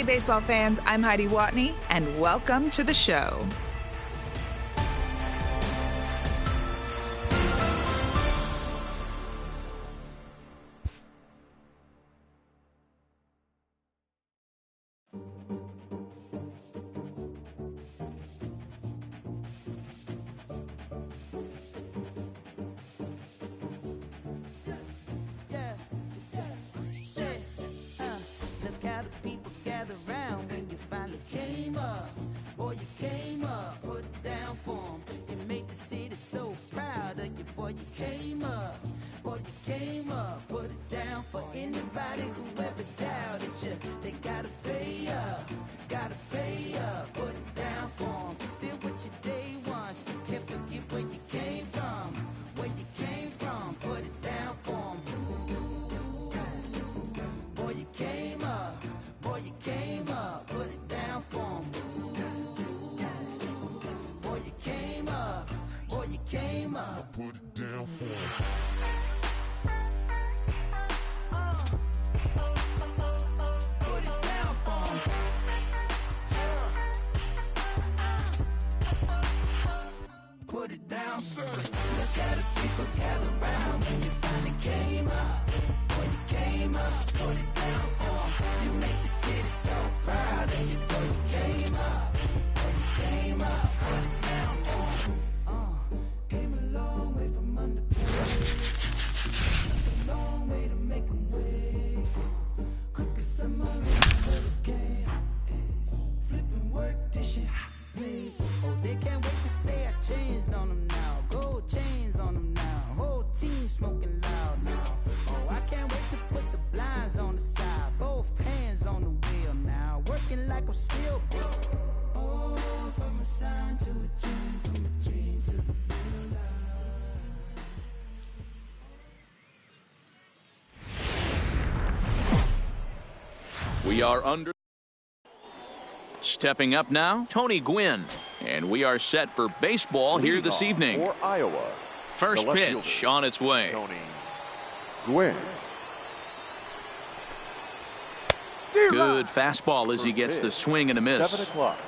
baseball fans, I'm Heidi Watney, and welcome to the show. We are under. Stepping up now, Tony Gwynn. And we are set for baseball here this evening. For Iowa. First pitch on its way. Tony Gwynn. Good fastball as he gets the swing and a miss. 7 o'clock.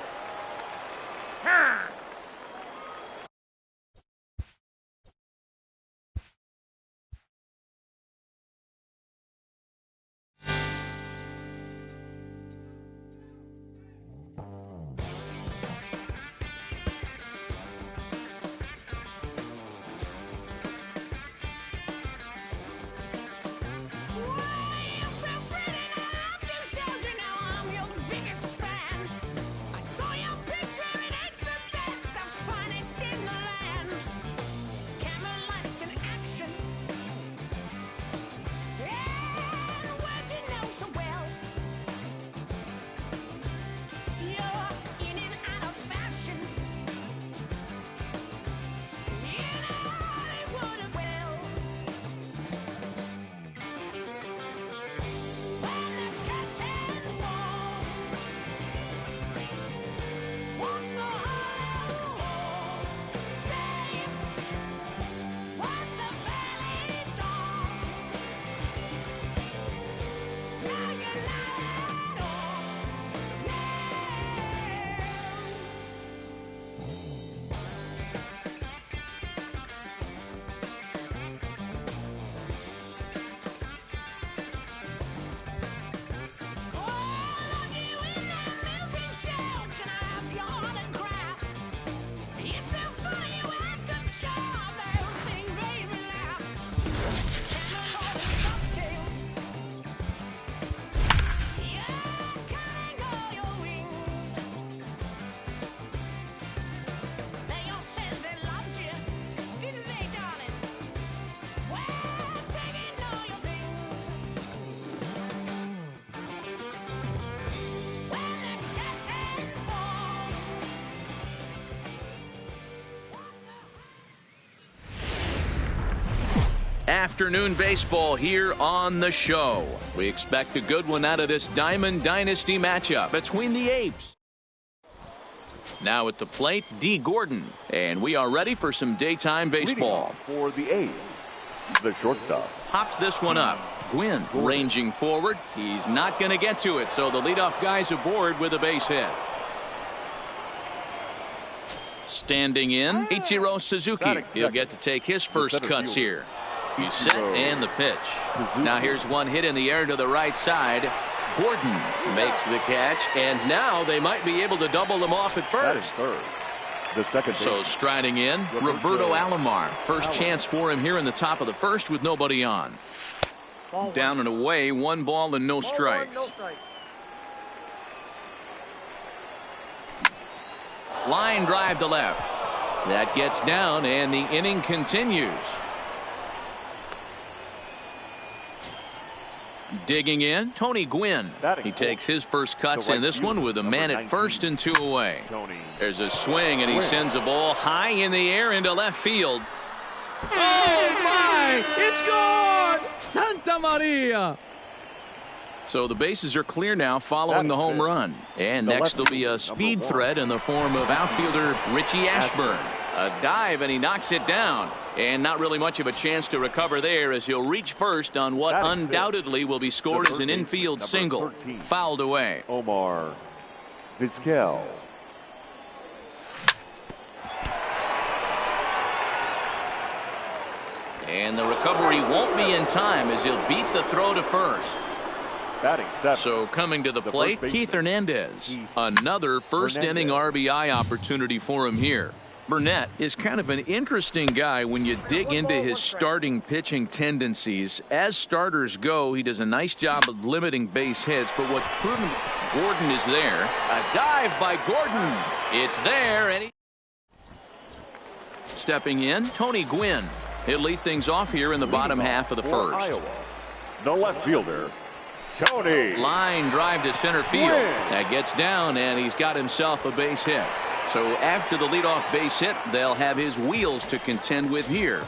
Afternoon baseball here on the show. We expect a good one out of this Diamond Dynasty matchup between the Apes. Now at the plate, D. Gordon. And we are ready for some daytime baseball. For the Apes, the shortstop. Pops this one up. Gwynn ranging forward. He's not going to get to it, so the leadoff guy's aboard with a base hit. Standing in, Ichiro Suzuki. He'll get to take his first cuts here. He's set and the pitch. Now here's one hit in the air to the right side. Gordon makes the catch, and now they might be able to double them off at first. The second so striding in, Roberto Alomar. First chance for him here in the top of the first with nobody on. Down and away, 1 ball and no strikes. Line drive to left. That gets down, and the inning continues. Digging in, Tony Gwynn. He takes his first cuts in this one with a man at first and 2 away. There's a swing, and he sends a ball high in the air into left field. Oh, my! It's gone! Santa Maria! So the bases are clear now following the home run. And next will be a speed threat in the form of outfielder Richie Ashburn. A dive, and he knocks it down. And not really much of a chance to recover there as he'll reach first on what undoubtedly will be scored as an infield single. Fouled away. Omar Vizquel. And the recovery won't be in time as he'll beat the throw to first. So coming to the plate, Keith Hernandez. Another first inning RBI opportunity for him here. Burnett is kind of an interesting guy when you dig into his starting pitching tendencies. As starters go, he does a nice job of limiting base hits, but what's proven, Gordon is there. A dive by Gordon. It's there, and he... Stepping in, Tony Gwynn. He'll lead things off here in the bottom half of the first. Iowa, the left fielder, Tony. Line drive to center field. That gets down, and he's got himself a base hit. So after the leadoff base hit, they'll have his wheels to contend with here.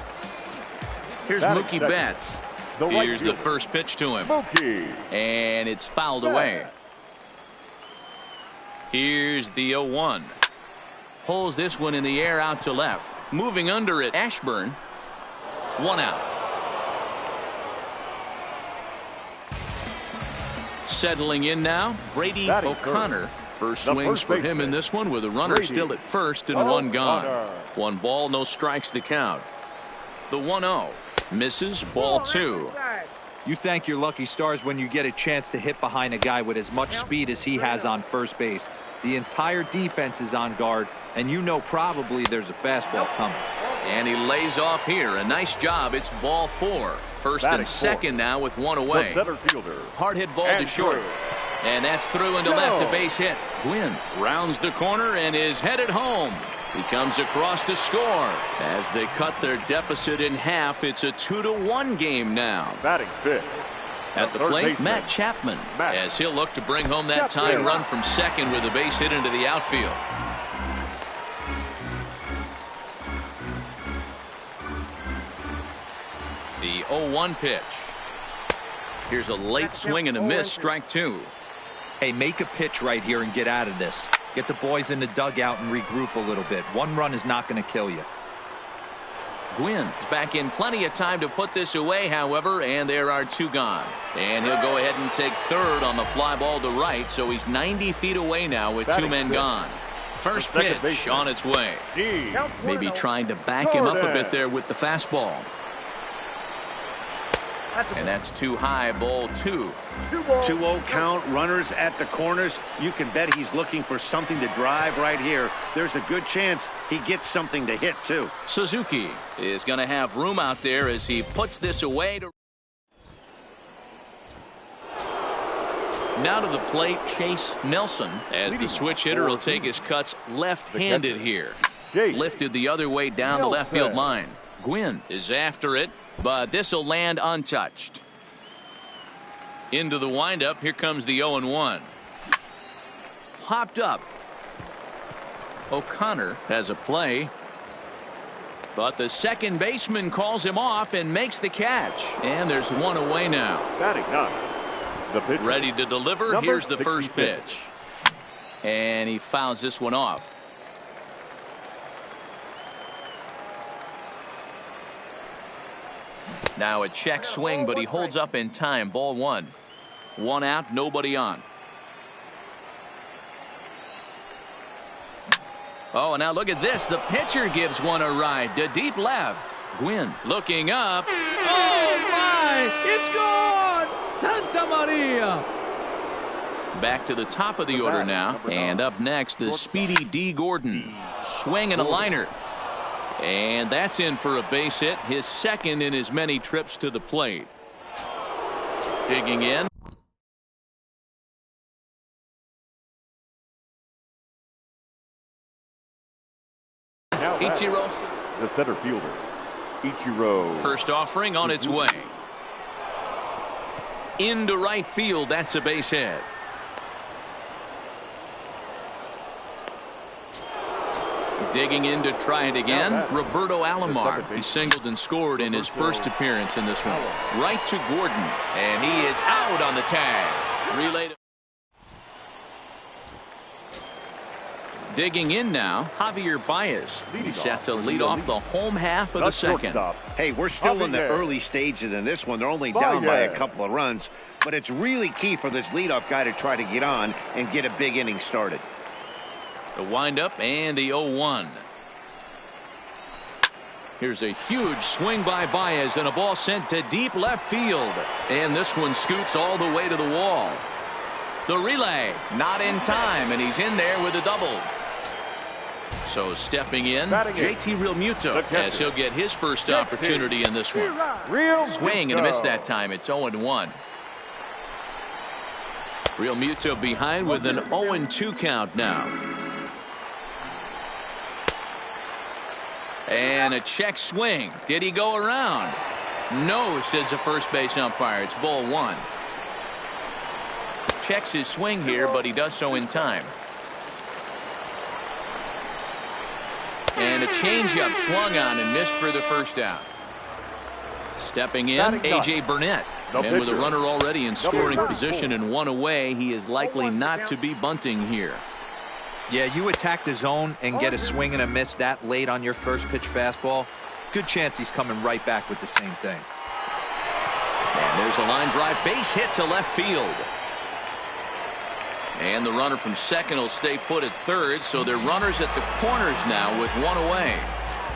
Here's Mookie Betts. Here's the first pitch to him. And it's fouled away. Here's the 0-1. Pulls this one in the air out to left. Moving under it, Ashburn. 1 out. Settling in now, Brady O'Connor. First swings for him in this one with a runner still at first and 1 gone. 1 ball, no strikes to count. The 1-0 misses, ball 2. You thank your lucky stars when you get a chance to hit behind a guy with as much speed as he has on first base. The entire defense is on guard, and you know probably there's a fastball coming. And he lays off here. A nice job. It's ball 4. First and second now with 1 away. Hard hit ball to short. And that's through into left, a base hit. Gwynn rounds the corner and is headed home. He comes across to score. As they cut their deficit in half, it's a 2-1 game now. Batting fifth. At the plate, Matt Chapman, as he'll look to bring home that tying run from second with a base hit into the outfield. The 0-1 pitch. Here's a late swing and a miss, strike 2. Hey, make a pitch right here and get out of this. Get the boys in the dugout and regroup a little bit. 1 run is not going to kill you. Gwynn is back in plenty of time to put this away, however, and there are 2 gone. And he'll go ahead and take third on the fly ball to right, so he's 90 feet away now with 2 men gone. First pitch on its way. Maybe trying to back him up a bit there with the fastball. And that's too high, ball 2. 2-0 count, runners at the corners. You can bet he's looking for something to drive right here. There's a good chance he gets something to hit, too. Suzuki is going to have room out there as he puts this away. Now to the plate, Chase Nelson, as the switch hitter will take his cuts left-handed here. Lifted the other way down the left field line. Gwynn is after it, but this will land untouched. Into the windup, here comes the 0-1. Hopped up. O'Connor has a play, but the second baseman calls him off and makes the catch. And there's 1 away now. Batting 9. The pitch. Ready to deliver. Here's the first pitch. And he fouls this one off. Now a check swing, but he holds up in time. Ball one. One out, nobody on. Oh, and now look at this. The pitcher gives one a ride to deep left. Gwynn looking up. Oh, my! It's gone! Santa Maria! Back to the top of the order now. And up next, the speedy D. Gordon. Swing and a liner. And that's in for a base hit. His second in as many trips to the plate. Digging in. Ichiro. The center fielder, Ichiro. First offering on its way. Into right field. That's a base hit. Digging in to try it again. Roberto Alomar. He singled and scored in his first appearance in this one. Right to Gordon. And he is out on the tag. Relay to digging in now, Javier Baez. He's set to lead off the home half of the second. Hey, we're still in the early stages in this one. They're only down by a couple of runs, but it's really key for this leadoff guy to try to get on and get a big inning started. The windup and the 0-1. Here's a huge swing by Baez and a ball sent to deep left field. And this one scoots all the way to the wall. The relay not in time, and he's in there with a double. So stepping in, JT Realmuto, as he'll get his first opportunity in this one. Swing and a miss that time. It's 0-1. Realmuto behind with an 0-2 count now. And a check swing. Did he go around? No, says the first base umpire. It's ball one. Checks his swing here, but he does so in time. And a changeup swung on and missed for the first out. Stepping in, A.J. Burnett. And with a runner already in scoring position and one away, he is likely not to be bunting here. Yeah, you attack the zone and get a swing and a miss that late on your first pitch fastball. Good chance he's coming right back with the same thing. And there's a line drive base hit to left field. And the runner from second will stay put at third, so they're runners at the corners now with one away.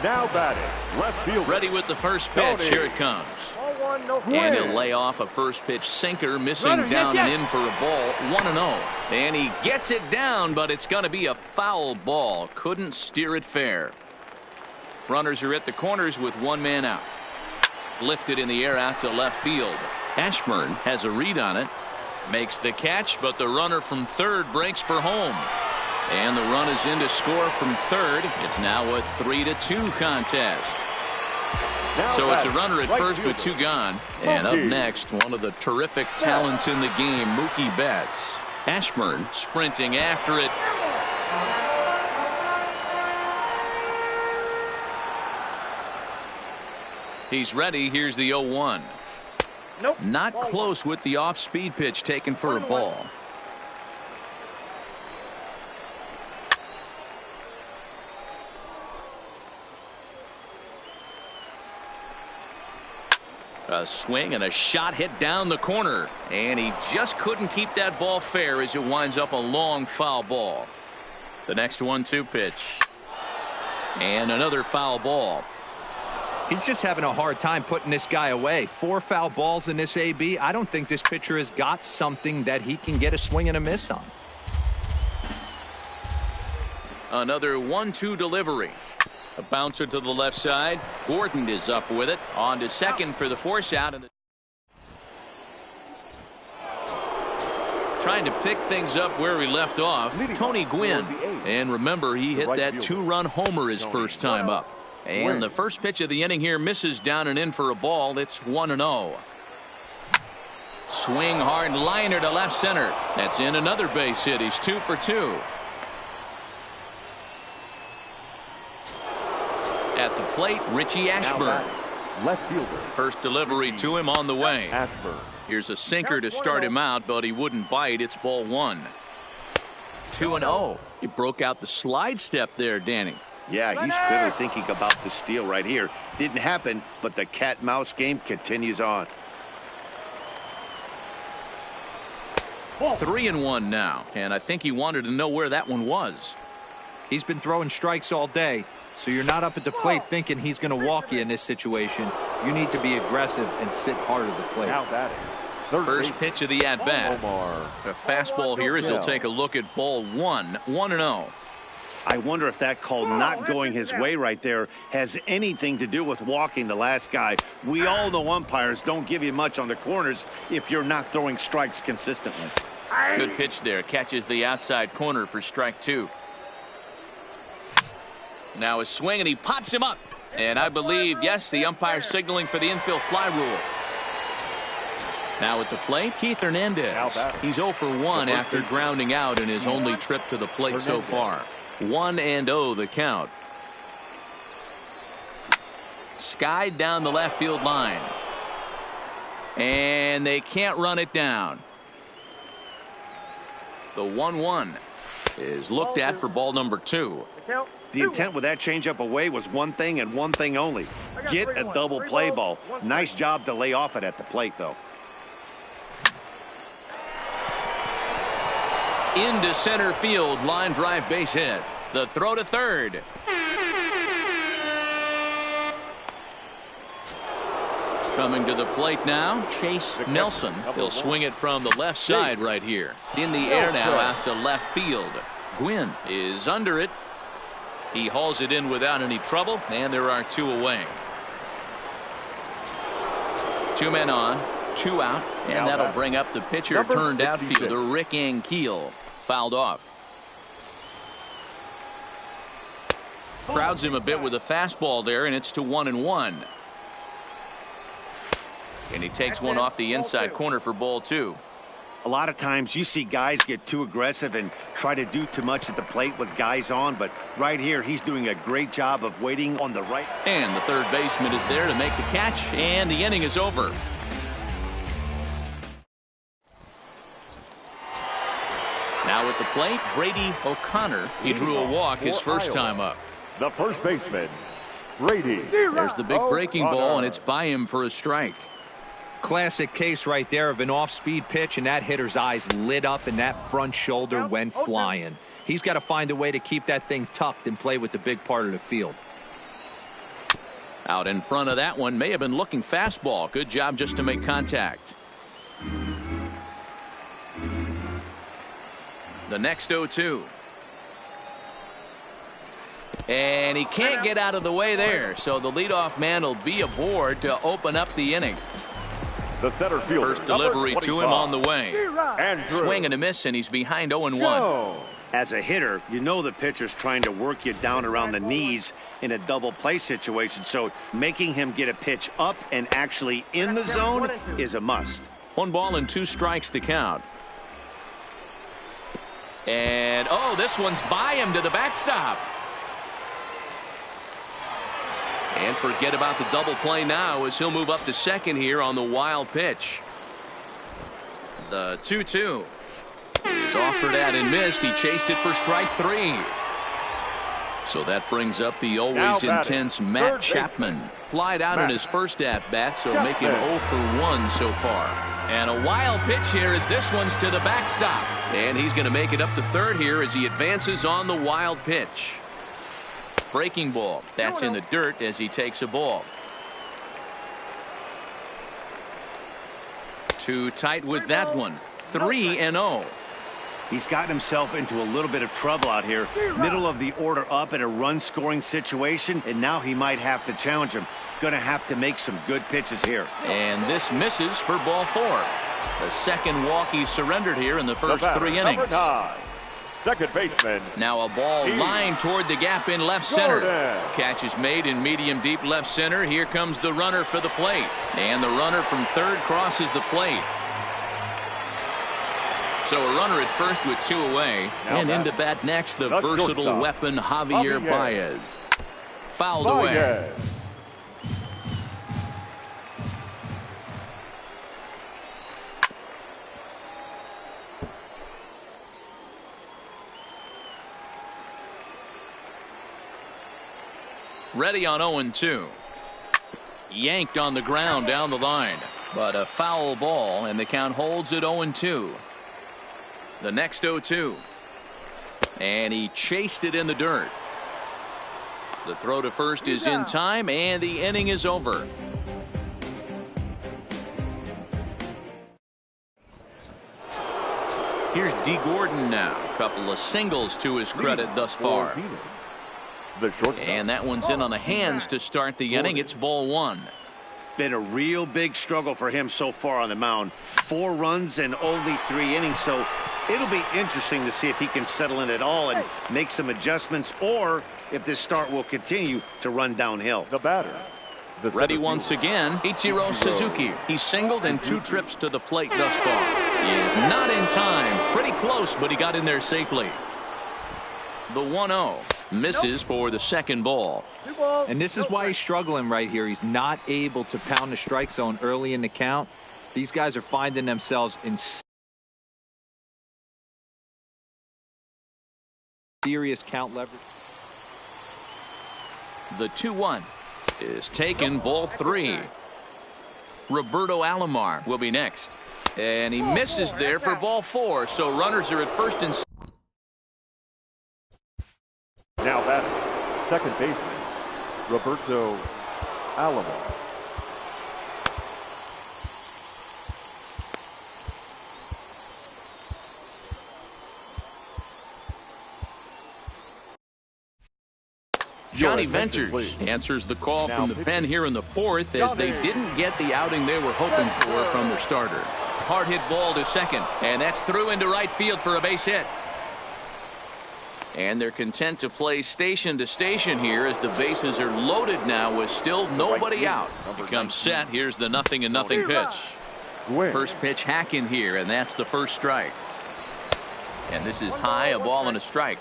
Now batting, left field. Ready with the first pitch. Here it comes. And he'll lay off a first pitch sinker, missing down and in for a ball. 1-0. And he gets it down, but it's going to be a foul ball. Couldn't steer it fair. Runners are at the corners with one man out. Lifted in the air out to left field. Ashburn has a read on it. Makes the catch, but the runner from third breaks for home. And the run is in to score from third. It's now a 3-2 contest. So it's a runner at first with two gone. And up next, one of the terrific talents in the game, Mookie Betts. Ashburn sprinting after it. He's ready. Here's the 0-1. Nope. Not close with the off-speed pitch taken for a ball. A swing and a shot hit down the corner. And he just couldn't keep that ball fair as it winds up a long foul ball. The next 1-2 pitch. And another foul ball. He's just having a hard time putting this guy away. 4 foul balls in this AB. I don't think this pitcher has got something that he can get a swing and a miss on. Another 1-2 delivery. A bouncer to the left side. Gordon is up with it. On to second for the force out. And trying to pick things up where we left off. Tony Gwynn. And remember, he hit that 2-run homer his first time up. And the first pitch of the inning here misses down and in for a ball. It's 1-0. Swing hard liner to left center. That's in another base hit. He's 2 for 2. At the plate, Richie Ashburn. Left fielder. First delivery to him on the way. Ashburn. Here's a sinker to start him out, but he wouldn't bite. It's ball one. 2-0. He broke out the slide step there, Danny. Yeah, he's clearly thinking about the steal right here. Didn't happen, but the cat-mouse game continues on. 3-1 now, and I think he wanted to know where that one was. He's been throwing strikes all day, so you're not up at the plate thinking he's going to walk you in this situation. You need to be aggressive and sit hard at the plate. Now batting. First pitch of the at-bat. A fastball here as he'll take a look at ball 1, 1-0. I wonder if that call not going his way right there has anything to do with walking the last guy. We all know umpires don't give you much on the corners if you're not throwing strikes consistently. Good pitch there. Catches the outside corner for strike 2. Now a swing, and he pops him up. And I believe, yes, the umpire signaling for the infield fly rule. Now at the plate, Keith Hernandez. He's 0 for 1 after grounding out in his only trip to the plate so far. 1-0 the count. Skied down the left field line. And they can't run it down. The 1-1 is looked at for ball number 2. The intent with that changeup away was one thing and one thing only. Get a double play ball. Nice job to lay off it at the plate, though. Into center field, line drive base hit. The throw to third. Coming to the plate now, Chase Nelson. He'll swing it from the left side right here. In the air now out to left field. Gwynn is under it. He hauls it in without any trouble, and there are 2 away. 2 men on, 2 out, and that'll bring up the pitcher turned outfielder Rick Ankiel. Fouled off. Crowds him a bit with a fastball there, and it's to 1-1. And he takes one off the inside corner for ball 2. A lot of times you see guys get too aggressive and try to do too much at the plate with guys on, but right here he's doing a great job of waiting on the right. And the third baseman is there to make the catch, and the inning is over. Now at the plate, Brady O'Connor. He drew a walk his first time up. The first baseman, Brady. There's the big breaking ball, and it's by him for a strike. Classic case right there of an off-speed pitch, and that hitter's eyes lit up and that front shoulder went flying. He's got to find a way to keep that thing tucked and play with the big part of the field. Out in front of that one, may have been looking fastball. Good job just to make contact. The next 0-2. And he can't get out of the way there, so the leadoff man will be aboard to open up the inning. The center fielder, first delivery to him on the way. Andrew. Swing and a miss, and he's behind 0-1. As a hitter, you know the pitcher's trying to work you down around the knees in a double play situation, so making him get a pitch up and actually in the zone is a must. 1 ball and 2 strikes to count. And, oh, this one's by him to the backstop. And forget about the double play now as he'll move up to second here on the wild pitch. The 2-2 is offered at and missed. He chased it for strike 3. So that brings up the always intense Matt Chapman. Flied out in his first at-bat, so making 0 for 1 so far. And a wild pitch here as this one's to the backstop. And he's going to make it up to third here as he advances on the wild pitch. Breaking ball. That's in the dirt as he takes a ball. Too tight with that one. 3-0. He's gotten himself into a little bit of trouble out here. Middle of the order up in a run-scoring situation, and now he might have to challenge him. Going to have to make some good pitches here. And this misses for ball 4. The second walk he surrendered here in the first 3 innings. Second baseman. Now a ball lined toward the gap in left center. Catch is made in medium deep left center. Here comes the runner for the plate. And the runner from third crosses the plate. So a runner at first with 2 away. And into bat next, the versatile weapon Javier Baez. Fouled away. Ready on 0-2. Yanked on the ground down the line. But a foul ball, and the count holds at 0-2. The next 0-2. And he chased it in the dirt. The throw to first is in time, and the inning is over. Here's D. Gordon now. A couple of singles to his credit thus far. And that one's in on the hands to start the inning. It's ball one. Been a real big struggle for him so far on the mound. 4 runs and only 3 innings, so it'll be interesting to see if he can settle in at all and make some adjustments, or if this start will continue to run downhill. The batter. Ready once again, Ichiro Suzuki. He singled in 2 trips to the plate thus far. He is not in time. Pretty close, but he got in there safely. The 1-0 misses for the second ball. And this is why he's struggling right here. He's not able to pound the strike zone early in the count. These guys are finding themselves in serious count leverage. The 2-1 is taken, ball 3. Roberto Alomar will be next. And he misses there for ball 4. So runners are at first and Now batting, second baseman, Roberto Alomar. Johnny Venters answers the call from the pen here in the 4th, as they didn't get the outing they were hoping for from their starter. Hard hit ball to second, and that's through into right field for a base hit. And they're content to play station to station here as the bases are loaded now with still nobody out. Becomes set. Here's the 0-0 pitch. First pitch hack in here, and that's the first strike. And this is high, a ball and a strike.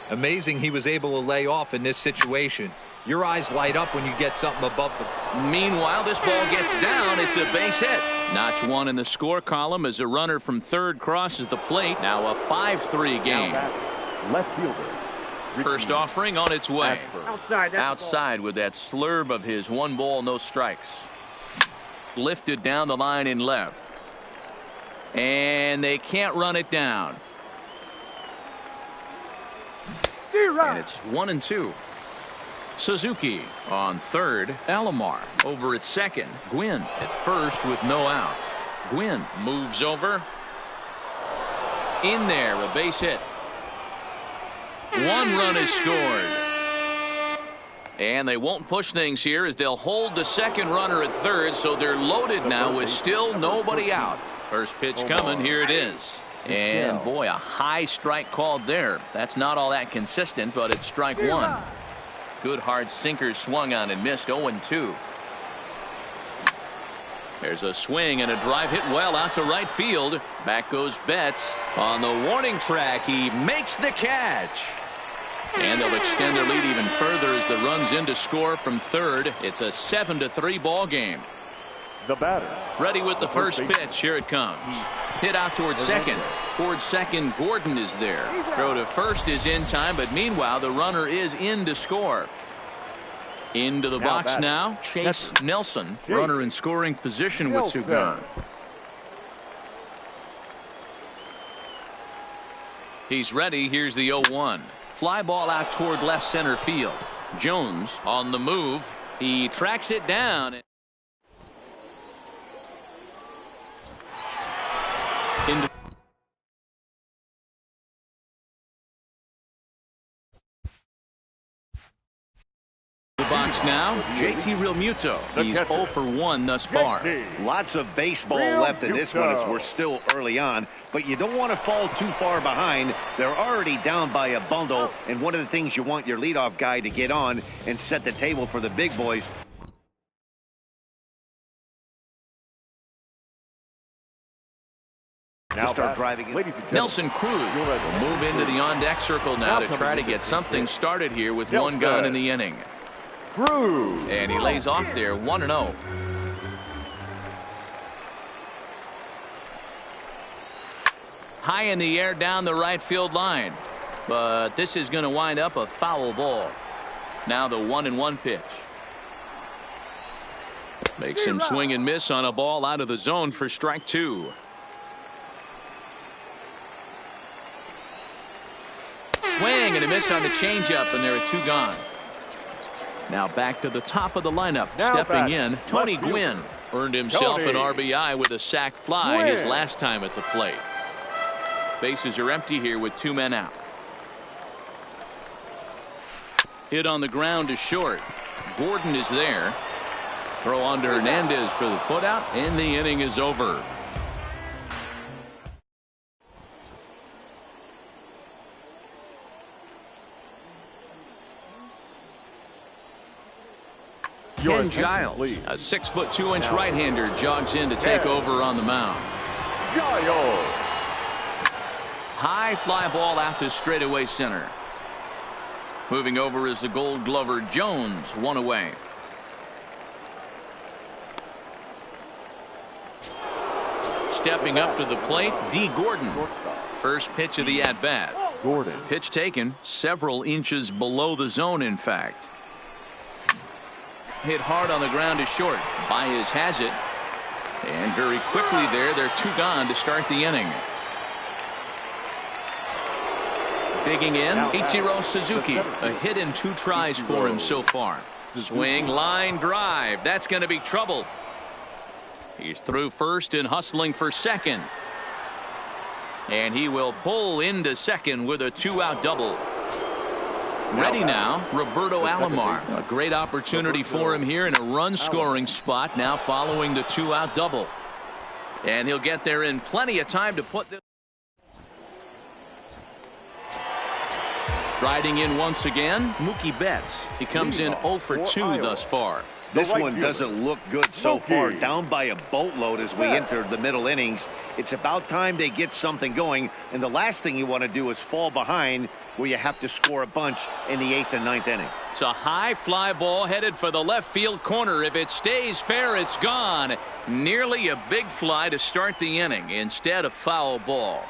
Amazing he was able to lay off in this situation. Your eyes light up when you get something above the. Meanwhile, this ball gets down. It's a base hit. Notch 1 in the score column as a runner from third crosses the plate. Now a 5-3 game. Left fielder. First offering on its way. Outside with that slurve of his. 1 ball, no strikes. Lifted down the line in left. And they can't run it down. And it's 1-2. Suzuki on third. Alomar over at second. Gwynn at first with no outs. Gwynn moves over. In there, a base hit. 1 run is scored. And they won't push things here as they'll hold the second runner at third, so they're loaded now with still nobody out. First pitch coming. Here it is. And boy, a high strike called there. That's not all that consistent, but it's strike 1. Good hard sinker swung on and missed. 0-2. There's a swing and a drive hit well out to right field. Back goes Betts on the warning track. He makes the catch. And they'll extend their lead even further as the runs in to score from third. It's a 7-3 ball game. The batter. Ready with the first pitch. Here it comes. Hit out towards second. Towards second, Gordon is there. Throw to first is in time, but meanwhile, the runner is in to score. Into the box now, Chase Nelson. Runner in scoring position with 2 gone. He's ready. Here's the 0-1. Fly ball out toward left center field. Jones on the move. He tracks it down. Into the box now, JT Realmuto. He's 0 for 1 thus far. Lots of baseball left in this one as we're still early on, but you don't want to fall too far behind. They're already down by a bundle, and one of the things you want your leadoff guy to get on and set the table for the big boys. Now start driving in. Nelson Cruz will move into the on-deck circle now to try to get something started here with 1 gone in the inning. Cruz. And he lays off there, 1-0. High in the air down the right field line. But this is going to wind up a foul ball. Now the 1-1 pitch. Makes him swing and miss on a ball out of the zone for strike 2. Swing and a miss on the changeup, and there are 2 gone. Now back to the top of the lineup. Stepping in, Tony Gwynn earned himself an RBI with a sac fly his last time at the plate. Bases are empty here with 2 men out. Hit on the ground to short. Gordon is there. Throw on to Hernandez for the putout, and the inning is over. Ken Giles, a 6'2" right-hander, jogs in to take over on the mound. Giles. High fly ball out to straightaway center. Moving over is the Gold Glover Jones, 1 away. Stepping up to the plate, D. Gordon. First pitch of the at-bat. Gordon. Pitch taken several inches below the zone, in fact. Hit hard on the ground to short. Baez has it. And very quickly there are 2 gone to start the inning. Digging in, Ichiro Suzuki. A hit in 2 tries for him so far. Swing, line drive. That's going to be trouble. He's through first and hustling for second. And he will pull into second with a 2-out double. Ready now, Roberto Alomar. A great opportunity for him here in a run-scoring spot now following the 2-out double. And he'll get there in plenty of time to put this. Striding in once again, Mookie Betts. He comes in 0 for 2 thus far. This one doesn't look good so far. Down by a boatload as we enter the middle innings. It's about time they get something going. And the last thing you want to do is fall behind where you have to score a bunch in the 8th and 9th inning. It's a high fly ball headed for the left field corner. If it stays fair, it's gone. Nearly a big fly to start the inning instead of foul ball.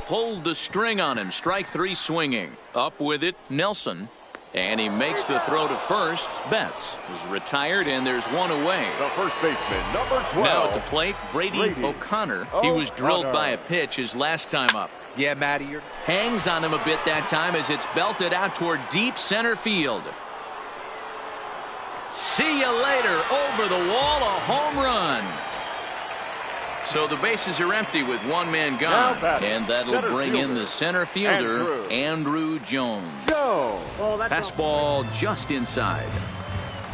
Pulled the string on him. Strike 3 swinging. Up with it, Nelson. And he makes the throw to first. Betts is retired, and there's 1 away. The first baseman, number 12. Now at the plate, Brady O'Connor. He was drilled by a pitch his last time up. Yeah, Matty. Hangs on him a bit that time as it's belted out toward deep center field. See you later. Over the wall, a home run. So the bases are empty with 1 man gone. And that'll bring in the center fielder, Andrew Jones. Fastball just inside.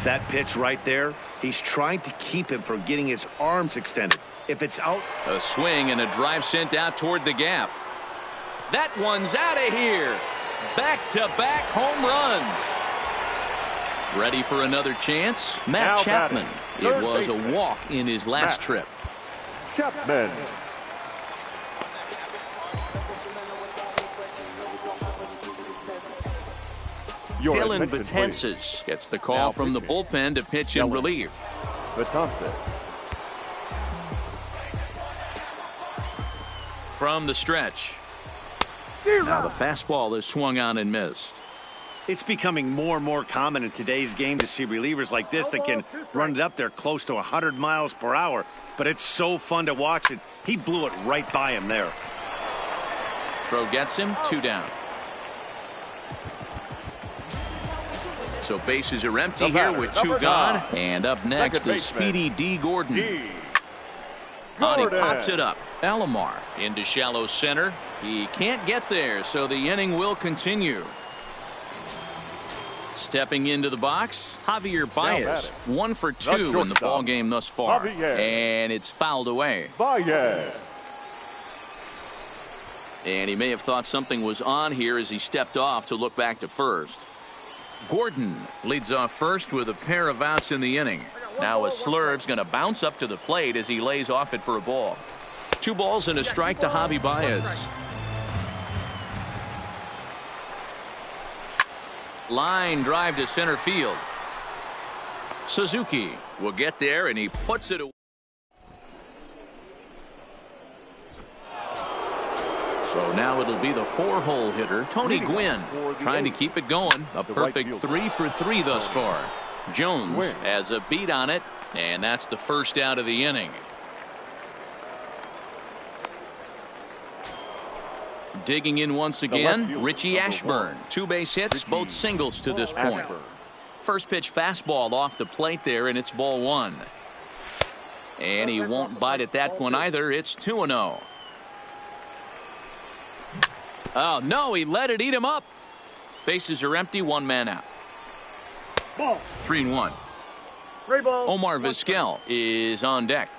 That pitch right there, he's trying to keep him from getting his arms extended. If it's out. A swing and a drive sent out toward the gap. That one's out of here. Back-to-back home runs. Ready for another chance? Matt Chapman. It was a walk in his last trip. Chapman. Dylan Betances gets the call from the bullpen to pitch in relief. Betances. From the stretch. Now the fastball is swung on and missed. It's becoming more and more common in today's game to see relievers like this that can run it up there close to 100 miles per hour. But it's so fun to watch it. He blew it right by him there. Throw gets him, 2 down. So bases are empty here with 2 gone. And up next, the speedy D. Gordon. He pops it up. Alomar into shallow center. He can't get there, so the inning will continue. Stepping into the box, Javier Baez, 1 for 2 in the ball game thus far, and it's fouled away. And he may have thought something was on here as he stepped off to look back to first. Gordon leads off first with a pair of outs in the inning. Now a slurve's going to bounce up to the plate as he lays off it for a ball. 2 balls and a strike to Javi Baez. Line drive to center field. Suzuki will get there, and he puts it away. So now it'll be the 4-hole hitter, Tony Gwynn, trying to keep it going. A perfect 3 for 3 thus far. Jones has a beat on it, and that's the first out of the inning. Digging in once again, Richie Ashburn. 2 base hits, both singles to this point. First pitch fastball off the plate there, and it's ball 1. And he won't bite at that one either. It's 2-0. Oh, no, he let it eat him up. Bases are empty, 1 man out. 3-1. Omar Vizquel is on deck.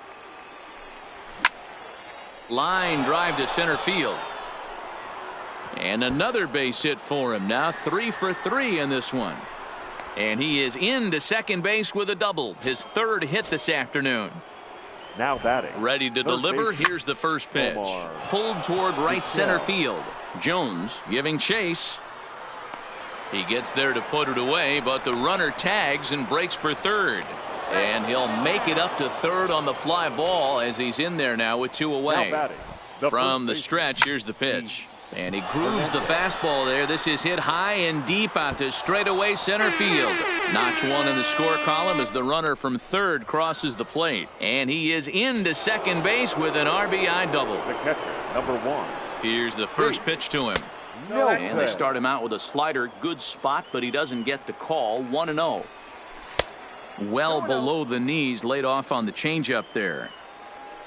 Line drive to center field. And another base hit for him. Now 3 for 3 in this one. And he is into second base with a double. His 3rd hit this afternoon. Now batting. Ready to deliver. Here's the first pitch. Pulled toward right center field. Jones giving chase. He gets there to put it away, but the runner tags and breaks for 3rd. And he'll make it up to 3rd on the fly ball as he's in there now with 2 away. From the stretch, here's the pitch. And he grooves the fastball there. This is hit high and deep out to straightaway center field. Notch 1 in the score column as the runner from 3rd crosses the plate. And he is into second base with an RBI double. The catcher, number 1. Here's the first pitch to him. And they start him out with a slider. Good spot, but he doesn't get the call. 1-0. Well below the knees, laid off on the changeup there.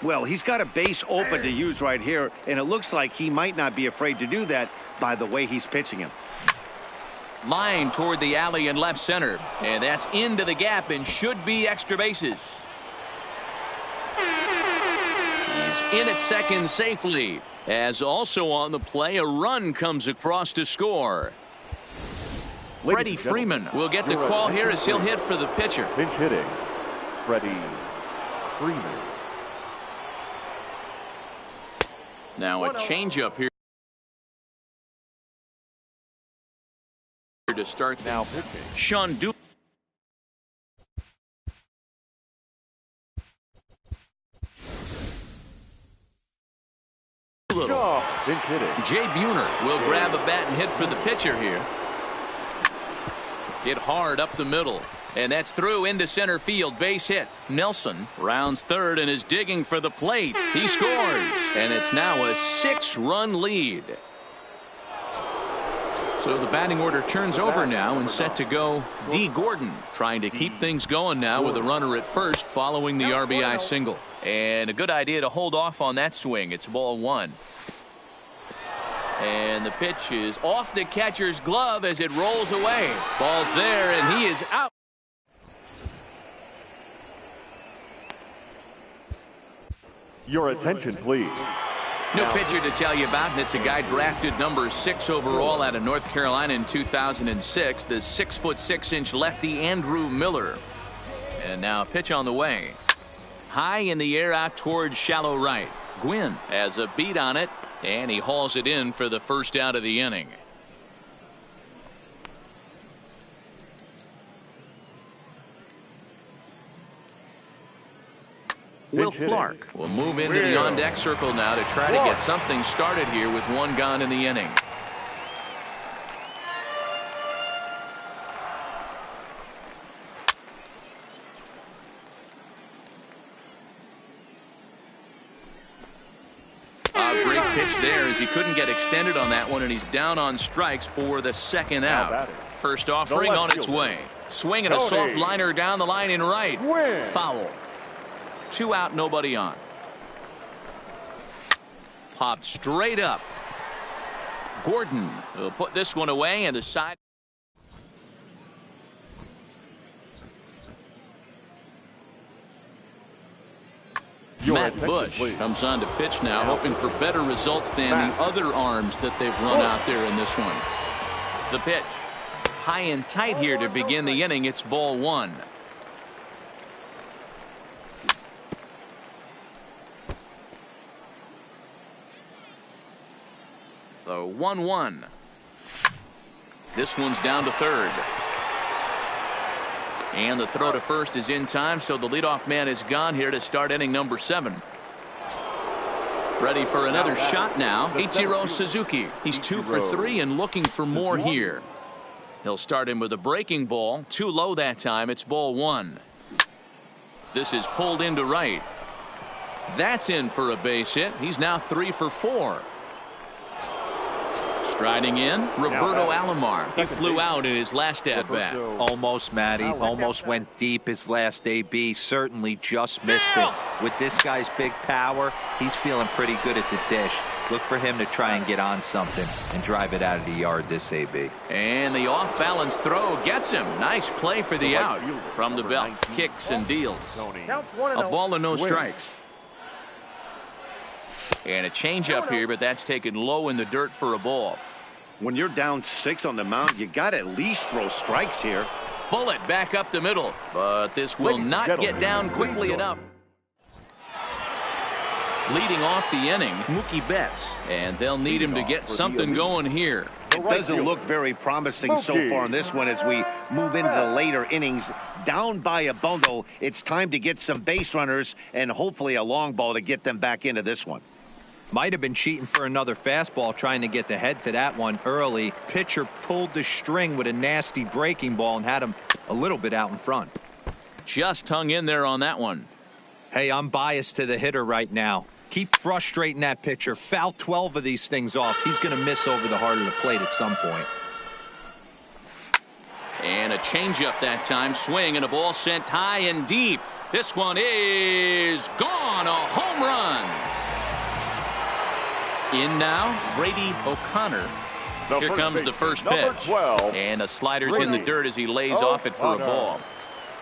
Well, he's got a base open to use right here, and it looks like he might not be afraid to do that by the way he's pitching him. Line toward the alley and left center, and that's into the gap and should be extra bases. He's in at second safely, as also on the play a run comes across to score. Freddie Freeman will get the call here as he'll hit for the pitcher. Pinch hitting, Freddie Freeman. Now a changeup here to start now. Sean Doolittle. Jay Buhner will grab a bat and hit for the pitcher here. Hit hard up the middle. And that's through into center field. Base hit. Nelson rounds 3rd and is digging for the plate. He scores. And it's now a 6-run lead. So the batting order turns over now and set to go D. Gordon, trying to keep things going now with a runner at first following the RBI single. And a good idea to hold off on that swing. It's ball 1. And the pitch is off the catcher's glove as it rolls away. Ball's there and he is out. Your attention, please. New pitcher to tell you about, and it's a guy drafted number 6 overall out of North Carolina in 2006, the 6'6" lefty Andrew Miller. And now pitch on the way. High in the air out towards shallow right. Gwynn has a beat on it, and he hauls it in for the first out of the inning. Will Clark will move into the on-deck circle now to try to get something started here with 1 gone in the inning. A great pitch there as he couldn't get extended on that one, and he's down on strikes for the 2nd out. First offering on its way. Swinging a soft liner down the line in right. Foul. 2 out, nobody on. Popped straight up. Gordon will put this one away, and the side. Matt Bush comes on to pitch now, hoping for better results than the other arms that they've run out there in this one. The pitch. High and tight here to begin the inning. It's ball 1. The 1-1. This one's down to 3rd. And the throw to first is in time, so the leadoff man is gone here to start inning number 7. Ready for another shot now. Ichiro Suzuki. He's 2 for 3 and looking for more here. He'll start him with a breaking ball. Too low that time. It's ball 1. This is pulled into right. That's in for a base hit. He's now 3 for 4. Striding in, Roberto Alomar. He flew out in his last at-bat. Almost, Matty. Almost went deep his last AB. Certainly just missed it. With this guy's big power, he's feeling pretty good at the dish. Look for him to try and get on something and drive it out of the yard this AB. And the off-balance throw gets him. Nice play for the out. From the belt, kicks and deals. A ball and no strikes. And a changeup here, but that's taken low in the dirt for a ball. When you're down 6 on the mound, you got to at least throw strikes here. Bullet back up the middle, but this will not get down quickly enough. Leading off the inning, Mookie Betts, and they'll need him to get something going here. It doesn't look very promising so far in this one as we move into the later innings. Down by a bundle, it's time to get some base runners and hopefully a long ball to get them back into this one. Might have been cheating for another fastball, trying to get the head to that one early. Pitcher pulled the string with a nasty breaking ball and had him a little bit out in front. Just hung in there on that one. Hey, I'm biased to the hitter right now. Keep frustrating that pitcher. Foul 12 of these things off. He's going to miss over the heart of the plate at some point. And a changeup that time. Swing and a ball sent high and deep. This one is gone. A home run. In now, Brady O'Connor. Here comes the first pitch. And a slider's in the dirt as he lays off it for a ball.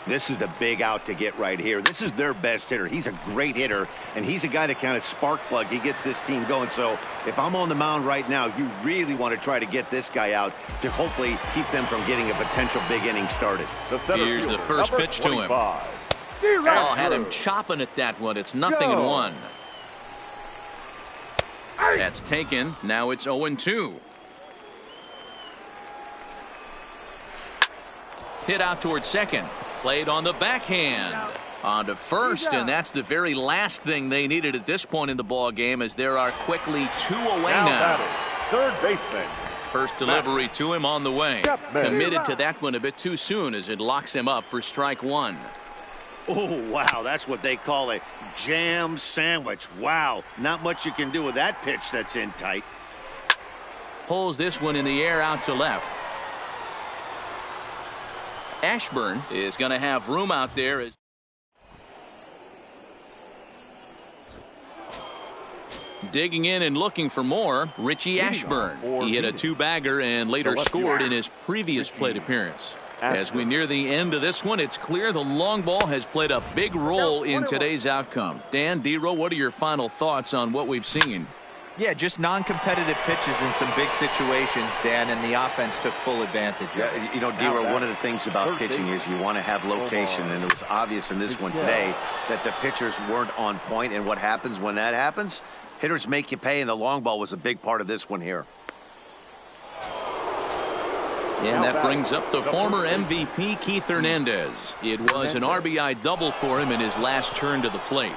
This is the big out to get right here. This is their best hitter. He's a great hitter, and he's a guy that kind of spark plug. He gets this team going. So if I'm on the mound right now, you really want to try to get this guy out to hopefully keep them from getting a potential big inning started. Here's the first pitch to him. Oh, had him chopping at that one. It's 0-1. That's taken. Now it's 0-2. Hit out towards second. Played on the backhand. On to first, and that's the very last thing they needed at this point in the ball game, as there are quickly 2 away now. Third baseman. First delivery to him on the way. Committed to that one a bit too soon as it locks him up for strike 1. Oh, wow, that's what they call a jam sandwich. Wow, not much you can do with that pitch that's in tight. Pulls this one in the air out to left. Ashburn is going to have room out there. Digging in and looking for more, Richie Ashburn. He hit a 2-bagger and later scored in his previous plate appearance. As we near the end of this one, it's clear the long ball has played a big role in today's outcome. Dan, D-Row, what are your final thoughts on what we've seen? Yeah, just non-competitive pitches in some big situations, Dan, and the offense took full advantage. Yeah, you know, D-Row, one of the things about pitching is you want to have location, and it was obvious in this one today that the pitchers weren't on point, and what happens when that happens? Hitters make you pay, and the long ball was a big part of this one here. And that brings up the former MVP, Keith Hernandez. It was an RBI double for him in his last turn to the plate.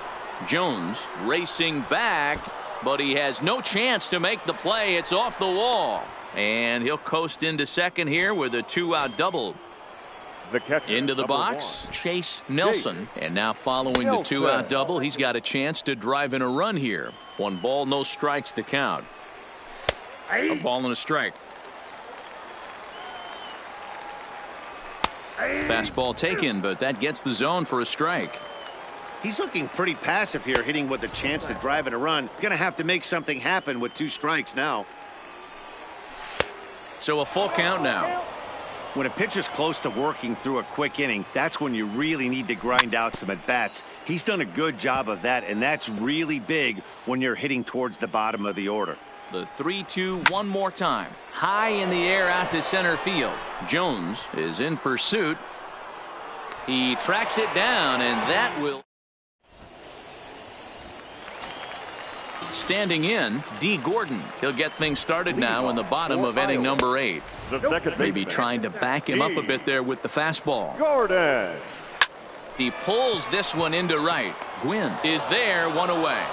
Jones racing back, but he has no chance to make the play. It's off the wall. And he'll coast into second here with a 2-out double. Into the box, Chase Nelson. And now following the 2-out double, he's got a chance to drive in a run here. 1 ball, no strikes to count. A ball and a strike. Fastball taken, but that gets the zone for a strike. He's looking pretty passive here, hitting with a chance to drive in a run. Going to have to make something happen with 2 strikes now. So a full count now. When a pitcher's close to working through a quick inning, that's when you really need to grind out some at-bats. He's done a good job of that, and that's really big when you're hitting towards the bottom of the order. The 3-2 one more time. High in the air out to center field. Jones is in pursuit. He tracks it down, and that will. Standing in, D. Gordon. He'll get things started now in the bottom of inning number 8. Maybe trying to back him up a bit there with the fastball. Gordon. He pulls this one into right. Gwynn is there, 1 away.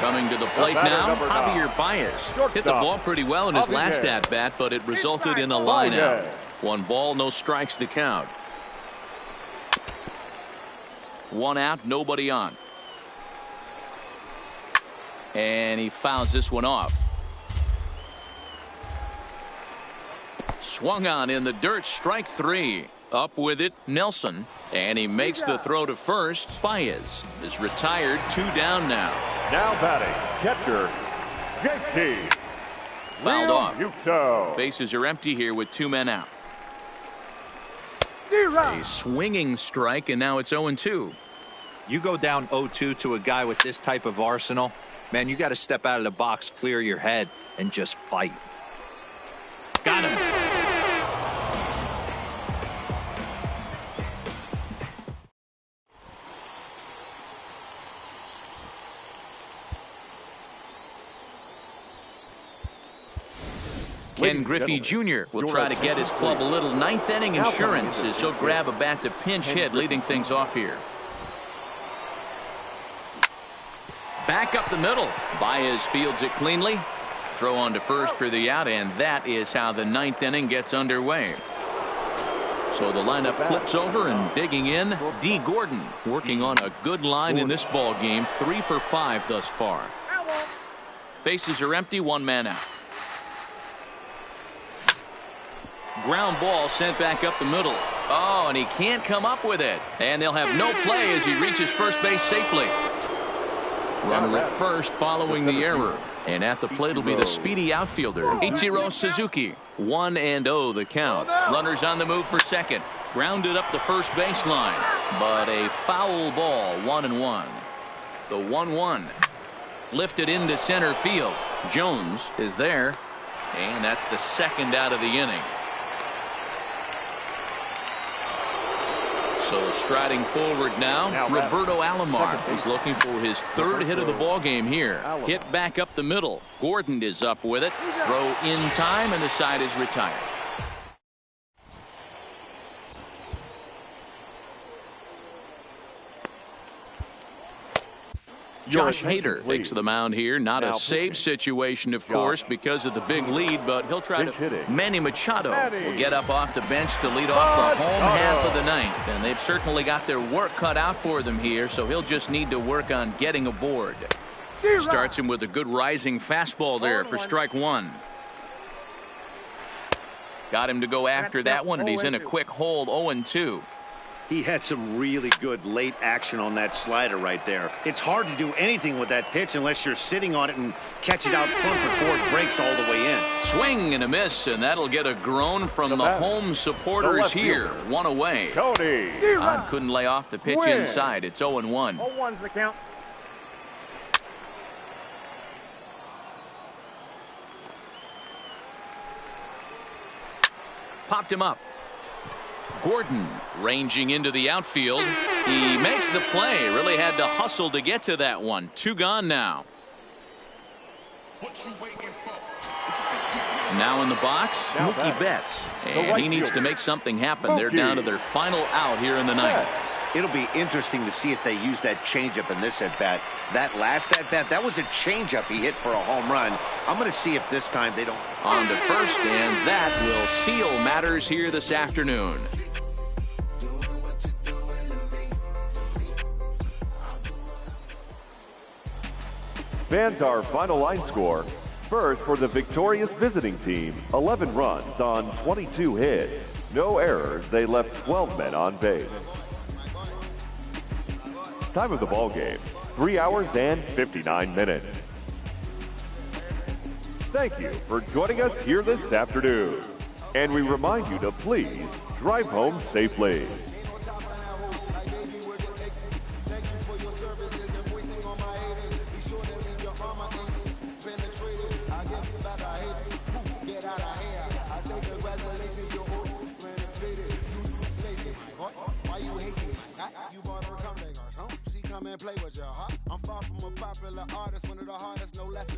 Coming to the plate now, Javier Baez. Hit the ball pretty well in his last at-bat, but it resulted in a line-out. 1 ball, no strikes to count. 1 out, nobody on. And he fouls this one off. Swung on in the dirt, strike 3. Up with it, Nelson. And he makes the throw to first. Baez is retired, 2 down now. Now batting, catcher, JT. Fouled off. Bases are empty here with 2 men out. A swinging strike, and now it's 0-2. You go down 0-2 to a guy with this type of arsenal, man, you got to step out of the box, clear your head, and just fight. Got him. Ken Griffey Jr. will try to get his club a little ninth-inning insurance as he'll grab a bat to pinch hit, leading things off here. Back up the middle. Baez fields it cleanly. Throw on to first for the out, and that is how the 9th inning gets underway. So the lineup flips over, and digging in, D. Gordon working on a good line in this ball game. 3 for 5 thus far. Bases are empty, 1 man out. Ground ball sent back up the middle. Oh, and he can't come up with it. And they'll have no play as he reaches first base safely. Runner at first following the error. And at the plate will be the speedy outfielder, Ichiro Suzuki. 1-0 the count. Runners on the move for second. Grounded up the first baseline. But a foul ball, 1-1. The 1-1. Lifted into center field. Jones is there. And that's the 2nd out of the inning. So striding forward now, Roberto Alomar is looking for his 3rd hit of the ball game here. Hit back up the middle. Gordon is up with it. Throw in time, and the side is retired. Josh Hader takes the mound here. Not a save situation, of course, because of the big lead, but he'll try to. Manny Machado will get up off the bench to lead off the home half of the 9th, and they've certainly got their work cut out for them here, so he'll just need to work on getting aboard. Starts him with a good rising fastball there for strike 1. Got him to go after that one, and he's in a quick hold, 0-2. He had some really good late action on that slider right there. It's hard to do anything with that pitch unless you're sitting on it and catch it out front before it breaks all the way in. Swing and a miss, and that'll get a groan from the home supporters here. 1 away. Todd couldn't lay off the pitch inside. It's 0-1. 0-1's the count. Popped him up. Gordon ranging into the outfield. He makes the play. Really had to hustle to get to that one. 2 gone now. Now in the box, Mookie Betts. And he needs to make something happen. They're down to their final out here in the 9th. It'll be interesting to see if they use that changeup in this at-bat. That last at-bat, that was a changeup he hit for a home run. I'm going to see if this time they don't. On to first, and that will seal matters here this afternoon. Fans, our final line score. First, for the victorious visiting team, 11 runs on 22 hits. No errors. They left 12 men on base. Time of the ball game, 3 hours and 59 minutes. Thank you for joining us here this afternoon. And we remind you to please drive home safely. And play with y'all, huh? I'm far from a popular artist, one of the hardest, no less